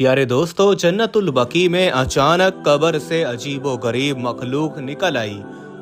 प्यारे दोस्तों, जन्नतुल बकी में अचानक कब्र से अजीबो गरीब मखलूक निकल आई।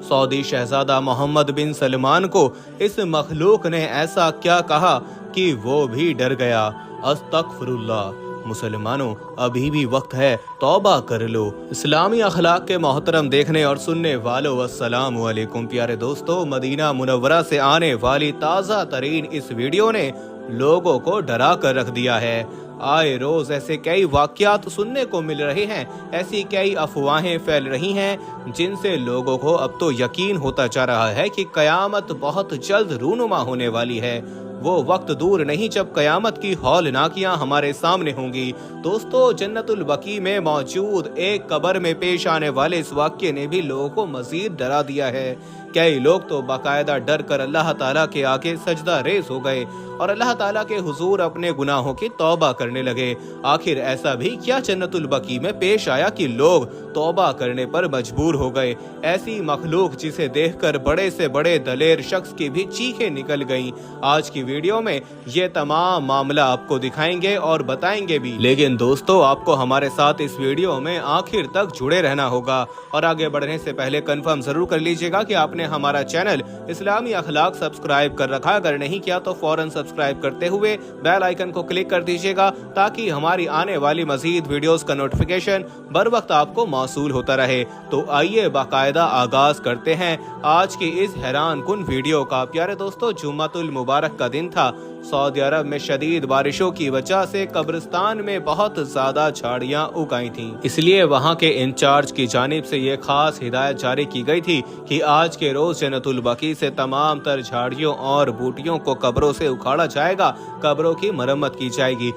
सऊदी शहजादा मोहम्मद बिन सलमान को इस मखलूक ने ऐसा क्या कहा कि वो भी डर गया। अस्तगफिरुल्लाह। मुसलमानों, अभी भी वक्त है, तौबा कर लो। इस्लामी अखलाक के मोहतरम देखने और सुनने वालों, अस्सलाम वालेकुम। प्यारे दोस्तों, मदीना मुनव्वरा से आने वाली ताज़ा तरीन इस वीडियो ने लोगों को डरा कर रख दिया है। आए रोज ऐसे कई वाकयात सुनने को मिल रहे हैं, ऐसी कई अफवाहें फैल रही हैं जिनसे लोगों को अब तो यकीन होता जा रहा है कि कयामत बहुत जल्द रूनुमा होने वाली है। वो वक्त दूर नहीं जब कयामत की हौलनाकियां हमारे सामने होंगी। दोस्तों, जन्नतुल बकी में मौजूद एक कब्र में पेश आने वाले इस वाक्य ने भी लोगों को मजीद डरा दिया है। कई लोग तो बाकायदा डर कर अल्लाह ताला के आगे सजदा रेज हो गए और अल्लाह ताला के हुजूर अपने गुनाहों की तौबा करने लगे। आखिर ऐसा भी क्या जन्नतुल बकी में पेश आया कि लोग तौबा करने पर मजबूर हो गए। ऐसी मखलूक जिसे देखकर बड़े से बड़े दलेर शख्स की भी चीखें निकल गईं। आज की वीडियो में ये तमाम मामला आपको दिखाएंगे और बताएंगे भी। लेकिन दोस्तों, आपको हमारे साथ इस वीडियो में आखिर तक जुड़े रहना होगा और आगे बढ़ने से पहले कंफर्म जरूर कर लीजिएगा कि आपने हमारा चैनल इस्लामी अखलाक सब्सक्राइब कर रखा। अगर नहीं किया तो फौरन सब्सक्राइब करते हुए बेल आइकन को क्लिक कर दीजिएगा ताकि हमारी आने वाली मजीद वीडियोस का नोटिफिकेशन बर वक्त आपको मौसूल होता रहे। तो आइए बाकायदा आगाज करते हैं आज की इस हैरान कुन वीडियो का। प्यारे दोस्तों, जुम्मतुल मुबारक का दिन था। सऊदी अरब में शदीद बारिशों की वजह से कब्रिस्तान में बहुत ज्यादा झाड़ियां उग आई थीं। इसलिए वहां के इंचार्ज की जानिब से ये खास हिदायत जारी की गई थी कि आज के रोज जन्नतुल बकी से तमाम तर झाड़ियों और बूटियों को कब्रों से उखाड़ा जाएगा, कब्रों की मरम्मत की जाएगी।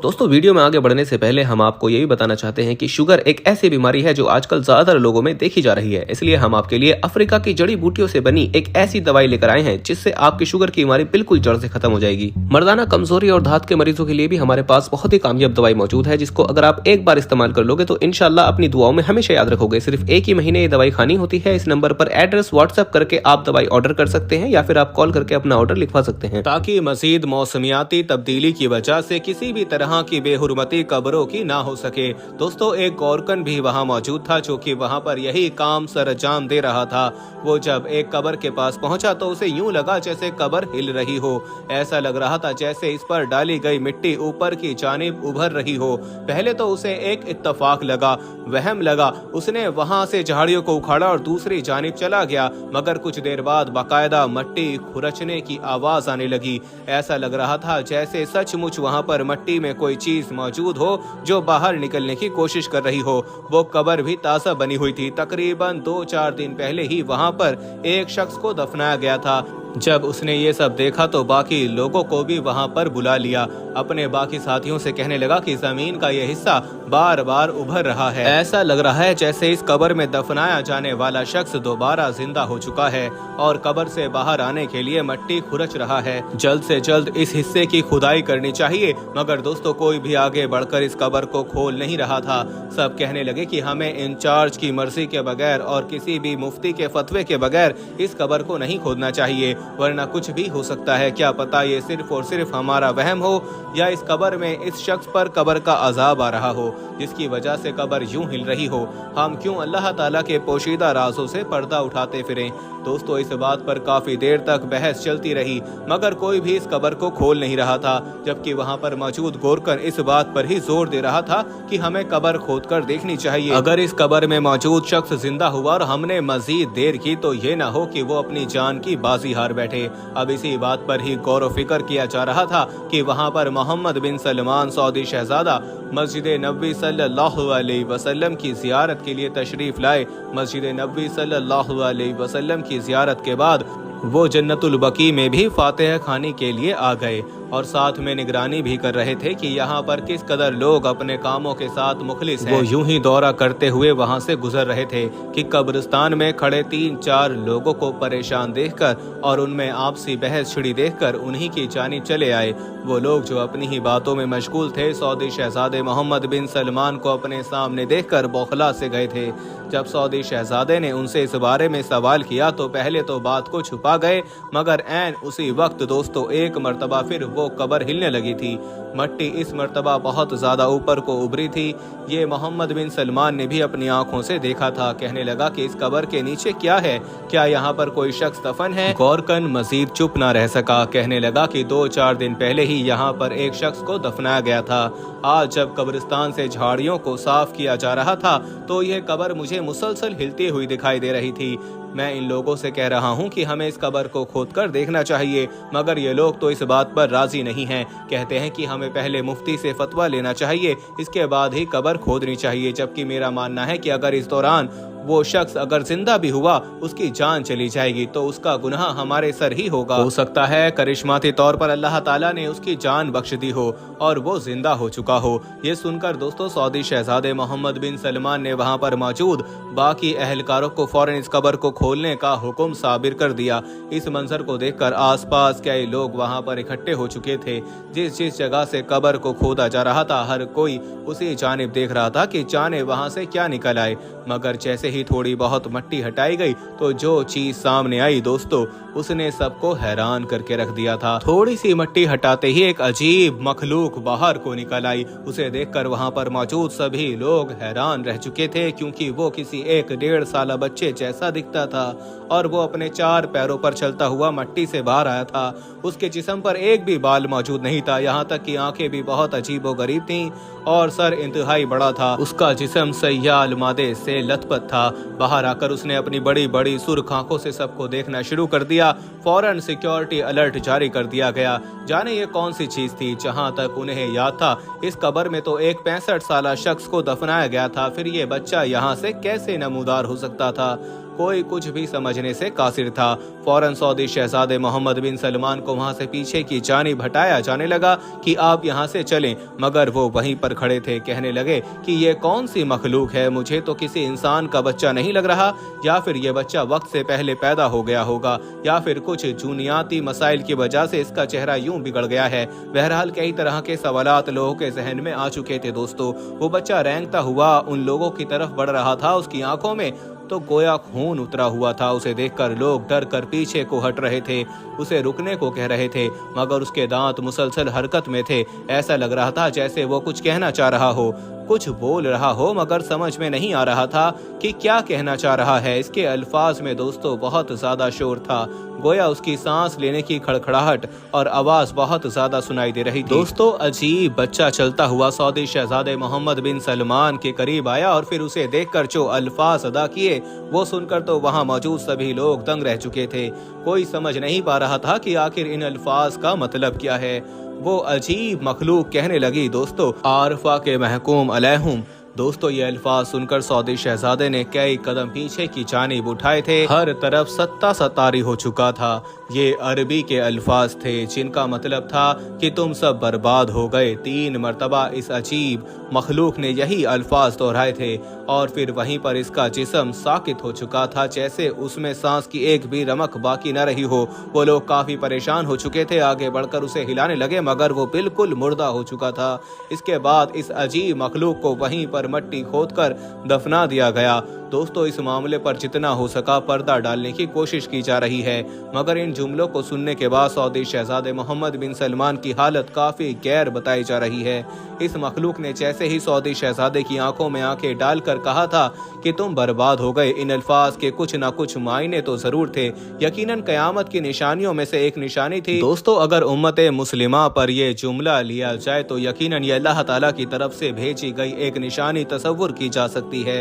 दोस्तों, वीडियो में आगे बढ़ने से पहले हम आपको यही बताना चाहते हैं कि शुगर एक ऐसी बीमारी है जो आजकल ज्यादातर लोगों में देखी जा रही है। इसलिए हम आपके लिए अफ्रीका की जड़ी बूटियों से बनी एक ऐसी दवाई लेकर आए हैं जिससे आपकी शुगर की बीमारी बिल्कुल जड़ से खत्म हो जाएगी। मर्दाना कमजोरी और धात के मरीजों के लिए भी हमारे पास बहुत ही कामयाब दवाई मौजूद है, जिसको अगर आप एक बार इस्तेमाल कर लोगे तो इंशाल्लाह अपनी दुआओं में हमेशा याद रखोगे। सिर्फ एक ही महीने ये दवाई खानी होती है। इस नंबर पर एड्रेस व्हाट्सएप करके आप दवाई ऑर्डर कर सकते हैं या फिर आप कॉल करके अपना ऑर्डर लिखवा सकते हैं, ताकि मजीद मौसमियाती तब्दीली की वजह से किसी भी तरह की बेहुरमती कब्रों की ना हो सके। दोस्तों, एक गौरकन भी वहां मौजूद था जो कि वहां पर यही काम सरअंजाम दे रहा था। वो जब एक कब्र के पास पहुंचा तो उसे यूं लगा जैसे कब्र हिल रही हो। ऐसा लग रहा था जैसे इस पर डाली गई मिट्टी ऊपर की जानिब उभर रही हो। पहले तो उसे एक इत्तफाक लगा, वहम लगा। उसने वहां से झाड़ियों को उखाड़ा और दूसरी जानिब चला गया, मगर कुछ देर बाद बाकायदा मट्टी खुरचने की आवाज आने लगी। ऐसा लग रहा था जैसे सचमुच वहां पर मट्टी में कोई चीज मौजूद हो जो बाहर निकलने की कोशिश कर रही हो। वो कब्र भी ताजा बनी हुई थी। तकरीबन 2-4 दिन पहले ही वहां पर एक शख्स को दफनाया गया था। जब उसने ये सब देखा तो बाकी लोगों को भी वहां पर बुला लिया। अपने बाकी साथियों से कहने लगा कि जमीन का ये हिस्सा बार बार उभर रहा है। ऐसा लग रहा है जैसे इस कब्र में दफनाया जाने वाला शख्स दोबारा जिंदा हो चुका है और कब्र से बाहर आने के लिए मट्टी खुरच रहा है। जल्द से जल्द इस हिस्से की खुदाई करनी चाहिए। मगर दोस्तों, कोई भी आगे बढ़कर इस कब्र को खोल नहीं रहा था। सब कहने लगे कि हमें इंचार्ज की मर्जी के बगैर और किसी भी मुफ्ती के फतवे के बगैर इस कब्र को नहीं खोदना चाहिए, वरना कुछ भी हो सकता है। क्या पता ये सिर्फ और सिर्फ हमारा वहम हो या इस कब्र में इस शख्स पर कब्र का अजाब आ रहा हो जिसकी वजह से कब्र यूं हिल रही हो। हम क्यों अल्लाह ताला के पोशीदा राजों से पर्दा उठाते फिरें। दोस्तों, इस बात पर काफी देर तक बहस चलती रही, मगर कोई भी इस कब्र को खोल नहीं रहा था। जबकि वहां पर मौजूद गोरकन इस बात पर ही जोर दे रहा था कि हमें कब्र खोदकर देखनी चाहिए। अगर इस कब्र में मौजूद शख्स जिंदा हुआ और हमने मजीद देर की तो ये ना हो कि वो अपनी जान की बाजी हार बैठे। अब इसी बात पर ही गौर व फिक्र किया जा रहा था कि वहां पर मोहम्मद बिन सलमान सऊदी शहजादा मस्जिद नबवी सल्लल्लाहु अलैहि वसल्लम की जियारत के लिए तशरीफ लाए। मस्जिद नबवी सल्लल्लाहु अलैहि वसल्लम की जियारत के बाद वो जन्नतुल बकी में भी फातिहा खानी के लिए आ गए और साथ में निगरानी भी कर रहे थे कि यहाँ पर किस कदर लोग अपने कामों के साथ मुखलिस हैं। वो यूं ही दौरा करते हुए वहां से गुजर रहे थे कि कब्रिस्तान में खड़े 3-4 लोगों को परेशान देखकर और उनमें आपसी बहस छिड़ी देखकर उन्हीं की जानिब चले आए। वो लोग जो अपनी ही बातों में मशगूल थे, सऊदी शहजादे मोहम्मद बिन सलमान को अपने सामने देखकर बौखला से गए थे। जब सऊदी शहजादे ने उनसे इस बारे में सवाल किया तो पहले तो बात को छुपा गए, मगर ऐन उसी वक्त दोस्तों एक मर्तबा फिर वो वो कब्र हिलने लगी थी। मट्टी इस मर्तबा बहुत ज्यादा ऊपर को उभरी थी। ये मोहम्मद बिन सलमान ने भी अपनी आंखों से देखा था। कहने लगा कि इस कब्र के नीचे क्या है, क्या यहाँ पर कोई शख्स दफन है? गौरकन मजीद चुप न रह सका। कहने लगा कि 2-4 दिन पहले ही यहाँ पर एक शख्स को दफनाया गया था। आज जब कब्रिस्तान से झाड़ियों को साफ किया जा रहा था तो यह कब्र मुझे मुसलसल हिलती हुई दिखाई दे रही थी। मैं इन लोगों से कह रहा हूँ कि हमें इस कब्र को खोदकर देखना चाहिए, मगर ये लोग तो इस बात पर राजी नहीं हैं। कहते हैं कि हमें पहले मुफ्ती से फतवा लेना चाहिए, इसके बाद ही कब्र खोदनी चाहिए। जबकि मेरा मानना है कि अगर इस दौरान वो शख्स अगर जिंदा भी हुआ, उसकी जान चली जाएगी तो उसका गुनाह हमारे सर ही होगा। हो सकता है करिश्माती तौर पर अल्लाह ताला ने उसकी जान बख्श दी हो और वो जिंदा हो चुका हो। ये सुनकर दोस्तों सऊदी शहजादे मोहम्मद बिन सलमान ने वहां पर मौजूद बाकी अहलकारों को फौरन इस कब्र को खोलने का हुक्म साबिर कर दिया। इस मंजर को देखकर आसपास कई लोग वहां पर इकट्ठे हो चुके थे। जिस जिस जगह से कब्र को खोदा जा रहा था, हर कोई उसी जानिब देख रहा था कि जाने वहां से क्या निकल आए। मगर जैसे ही थोड़ी बहुत मट्टी हटाई गई तो जो चीज सामने आई दोस्तों, उसने सबको हैरान करके रख दिया था। थोड़ी सी मट्टी हटाते ही एक अजीब मखलूक बाहर को निकल आई। उसे देखकर वहां पर मौजूद सभी लोग हैरान रह चुके थे, क्योंकि वो किसी 1-1.5 साल बच्चे जैसा दिखता था और वो अपने 4 पैरों पर चलता हुआ मट्टी से बाहर आया था। उसके जिस्म पर एक भी बाल मौजूद नहीं था, यहाँ तक कि आंखें भी बहुत अजीबोगरीब थीं और सर इंतहाई बड़ा था। उसका जिस्म सयाल मादे से लथपथ था। बाहर आकर उसने अपनी बड़ी बड़ी सुर्ख आंखों से सबको देखना शुरू कर दिया। फौरन सिक्योरिटी अलर्ट जारी कर दिया गया। जाने ये कौन सी चीज थी? जहां तक उन्हें याद था, इस कब्र में तो एक 65 साल शख्स को दफनाया गया था। फिर ये बच्चा यहाँ से कैसे नमूदार हो सकता था? कोई कुछ भी समझने से कासिर था। फौरन सऊदी शहजादे मोहम्मद बिन सलमान को वहां से पीछे की जानिब हटाया जाने लगा कि आप यहाँ से चलें, मगर वो वहीं पर खड़े थे। कहने लगे कि ये कौन सी मखलूक है? मुझे तो किसी इंसान का बच्चा नहीं लग रहा, या फिर ये बच्चा वक्त से पहले पैदा हो गया होगा, या फिर कुछ जूनियाती मसाइल की वजह से इसका चेहरा यूं बिगड़ गया है। बहरहाल कई तरह के सवालात लोगों के जहन में आ चुके थे दोस्तों। वो बच्चा रेंगता हुआ उन लोगों की तरफ बढ़ रहा था। उसकी आंखों में तो गोया खून उतरा हुआ था। उसे देखकर लोग डर कर पीछे को हट रहे थे, उसे रुकने को कह रहे थे, मगर उसके दांत मुसलसल हरकत में थे। ऐसा लग रहा था जैसे वो कुछ कहना चाह रहा हो, कुछ बोल रहा हो, मगर समझ में नहीं आ रहा था कि क्या कहना चाह रहा है। इसके अल्फाज में दोस्तों बहुत ज्यादा शोर था, गोया उसकी सांस लेने की खड़खड़ाहट और आवाज बहुत ज्यादा सुनाई दे रही थी। दोस्तों अजीब बच्चा चलता हुआ सऊदी शहजादे मोहम्मद बिन सलमान के करीब आया और फिर उसे देखकर जो अल्फाज अदा किए वो सुनकर तो वहां मौजूद सभी लोग दंग रह चुके थे। कोई समझ नहीं पा रहा था कि आखिर इन अल्फाज का मतलब क्या है। वो अजीब मखलूक कहने लगी दोस्तों, आरफा के महकूम अलैहुम। दोस्तों ये अल्फाज सुनकर सऊदी शहजादे ने कई कदम पीछे की जानिब उठाए थे। हर तरफ सत्ता सतारी हो चुका था। ये अरबी के अल्फाज थे जिनका मतलब था कि तुम सब बर्बाद हो गए। 3 मरतबा इस अजीब मखलूक ने यही अल्फाज दोहराए थे और फिर वहीं पर इसका जिस्म साकित हो चुका था, जैसे उसमें सांस की एक भी रमक बाकी न रही हो। वो लोग काफी परेशान हो चुके थे। आगे बढ़कर उसे हिलाने लगे, मगर वो बिल्कुल मुर्दा हो चुका था। इसके बाद इस अजीब मखलूक को वहीं पर मट्टी खोदकर दफना दिया गया। दोस्तों इस मामले पर जितना हो सका पर्दा डालने की कोशिश की जा रही है, मगर इन जुमलों को सुनने के बाद सऊदी शहजादे मोहम्मद बिन सलमान की हालत काफी गैर बताई जा रही है। इस मखलूक ने जैसे ही सऊदी शहजादे की आंखों में आंखें डालकर कहा था कि तुम बर्बाद हो गए, इन अल्फाज के कुछ ना कुछ मायने तो जरूर थे। यकीनन कयामत की निशानियों में से एक निशानी थी। दोस्तों अगर उम्मत मुस्लिमा पर यह जुमला लिया जाए तो यकीनन ये अल्लाह ताला की तरफ से भेजी गई एक निशानी तसव्वुर की जा सकती है,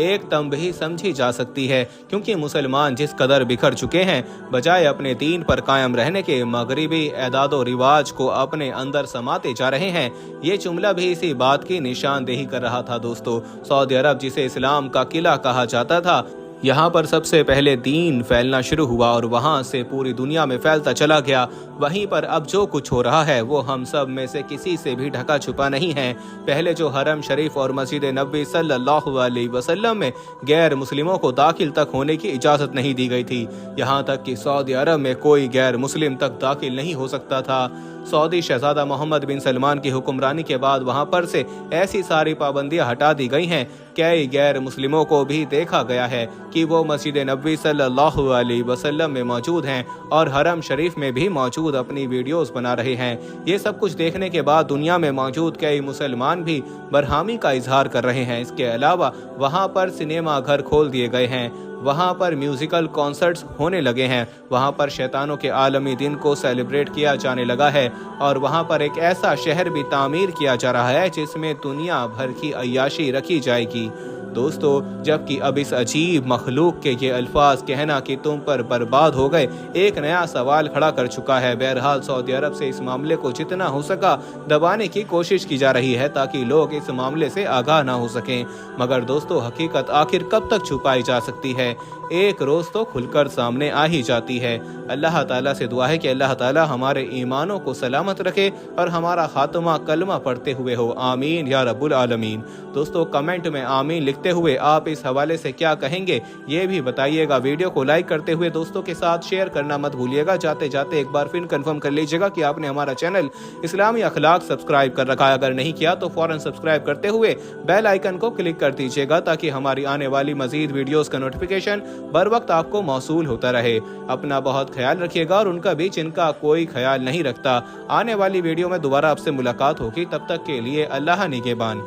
एक तंबीह समझी जा सकती है, क्योंकि मुसलमान जिस कदर बिखर चुके हैं, बजाय अपने दीन पर कायम रहने के मगरिबी एदादो रिवाज को अपने अंदर समाते जा रहे हैं। ये जुमला भी इसी बात की निशानदेही कर रहा था। दोस्तों सऊदी अरब जिसे इस्लाम का किला कहा जाता था, यहाँ पर सबसे पहले दीन फैलना शुरू हुआ और वहाँ से पूरी दुनिया में फैलता चला गया। वहीं पर अब जो कुछ हो रहा है वो हम सब में से किसी से भी ढका छुपा नहीं है। पहले जो हरम शरीफ और मस्जिद नबी सल्लल्लाहु अलैहि वसल्लम में गैर मुस्लिमों को दाखिल तक होने की इजाज़त नहीं दी गई थी, यहाँ तक कि सऊदी अरब में कोई गैर मुस्लिम तक दाखिल नहीं हो सकता था। सऊदी शहजादा मोहम्मद बिन सलमान की हुक्मरानी के बाद वहाँ पर से ऐसी सारी पाबंदियाँ हटा दी गई हैं कई गैर मुस्लिमों को भी देखा गया है कि वो मस्जिद नबवी सल्लल्लाहु अलैहि वसल्लम में मौजूद हैं और हरम शरीफ में भी मौजूद अपनी वीडियोस बना रहे हैं। ये सब कुछ देखने के बाद दुनिया में मौजूद कई मुसलमान भी बरहमी का इजहार कर रहे हैं। इसके अलावा वहाँ पर सिनेमा घर खोल दिए गए हैं, वहाँ पर म्यूजिकल कॉन्सर्ट्स होने लगे हैं, वहाँ पर शैतानों के आलमी दिन को सेलिब्रेट किया जाने लगा है और वहाँ पर एक ऐसा शहर भी तामीर किया जा रहा है जिसमें दुनिया भर की अय्याशी रखी जाएगी। दोस्तों, जबकि अब इस अजीब मखलूक के ये अल्फाज कहना कि तुम पर बर्बाद हो गए एक नया सवाल खड़ा कर चुका है। बहरहाल सऊदी अरब से इस मामले को जितना हो सका दबाने की कोशिश की जा रही है ताकि लोग इस मामले से आगाह ना हो सकें, मगर दोस्तों हकीकत आखिर कब तक छुपाई जा सकती है? एक रोज तो खुलकर सामने आ ही जाती है। अल्लाह ताला से दुआ है कि अल्लाह ताला हमारे ईमानों को सलामत रखे और हमारा खात्मा कलमा पढ़ते हुए हो। आमीन या रब्बुल आलमीन। दोस्तों, कमेंट में आमीन लिखते हुए आप इस हवाले से क्या कहेंगे ये भी बताइएगा। वीडियो को लाइक करते हुए दोस्तों के साथ शेयर करना मत भूलिएगा। जाते जाते एक बार फिर कंफर्म कर लीजिएगा कि आपने हमारा चैनल इस्लामी अखलाक सब्सक्राइब कर रखा है। अगर नहीं किया तो फौरन सब्सक्राइब करते हुए बेल आइकन को क्लिक कर दीजिएगा ताकि हमारी आने वाली मजीद वीडियोस का नोटिफिकेशन बर वक्त आपको मौसूल होता रहे। अपना बहुत ख्याल रखिएगा और उनका भी जिनका कोई ख्याल नहीं रखता। आने वाली वीडियो में दोबारा आपसे मुलाकात होगी, तब तक के लिए अल्लाह निगहबान।